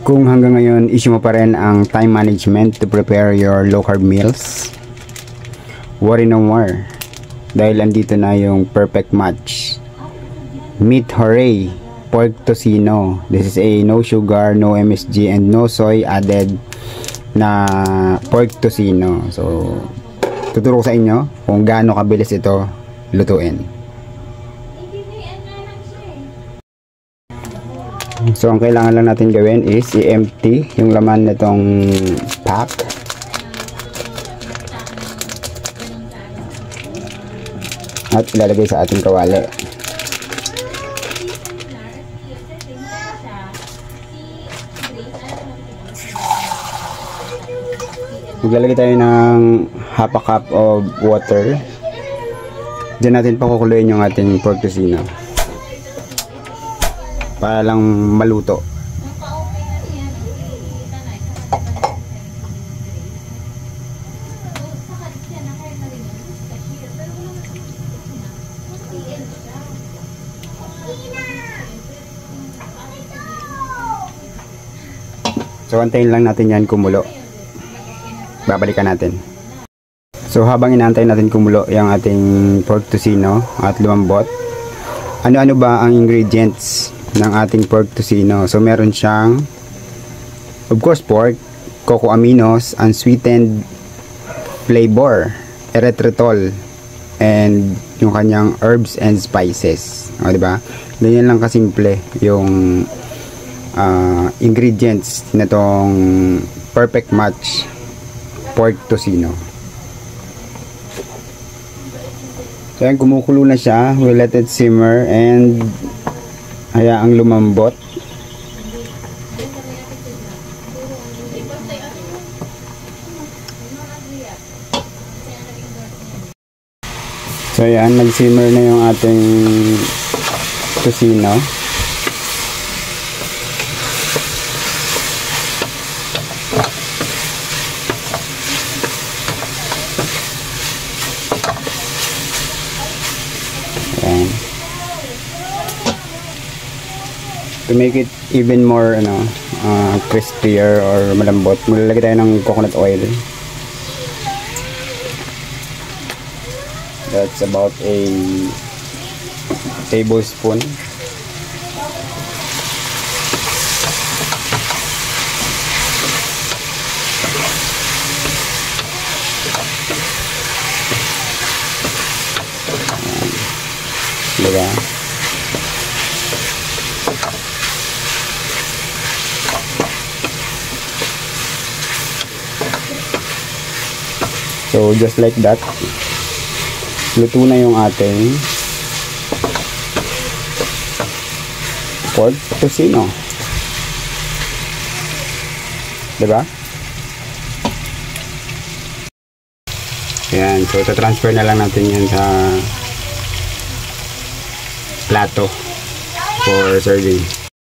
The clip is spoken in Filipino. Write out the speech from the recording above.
Kung hanggang ngayon issue mo pa rin ang time management to prepare your low carb meals, worry no more, dahil andito na yung perfect match. Meat Hooray Pork Tocino. This is a no sugar, no MSG and no soy added na pork tocino. So tuturo ko sa inyo kung gaano kabilis ito lutuin. So ang kailangan lang natin gawin is i-empty yung laman nitong pack. At ilalagay sa ating kawali. Maglalagay tayo ng half a cup of water. Diyan natin pakukuluin yung ating pork tocino para lang maluto. So antayin lang natin yan kumulo. Babalikan natin. So habang inaantay natin kumulo yung ating pork tocino at lumambot, ano-ano ba ang ingredients ng ating pork tocino? So meron siyang, of course, pork, cocoa aminos, unsweetened flavor, erythritol, and yung kanyang herbs and spices. O, diba? Ganyan lang kasimple yung ingredients na tong perfect match pork tocino. So yan, kumukulo na siya. We'll let it simmer and hayaang lumambot. So yan, nag-simmer na yung ating tocino. Ayan. To make it even more crispier or malambot, maglalagay tayo ng coconut oil. That's about a tablespoon. Diba? So just like that, luto na yung ating pork tocino. Diba? Ayan, so transfer na lang natin yan sa plato for serving.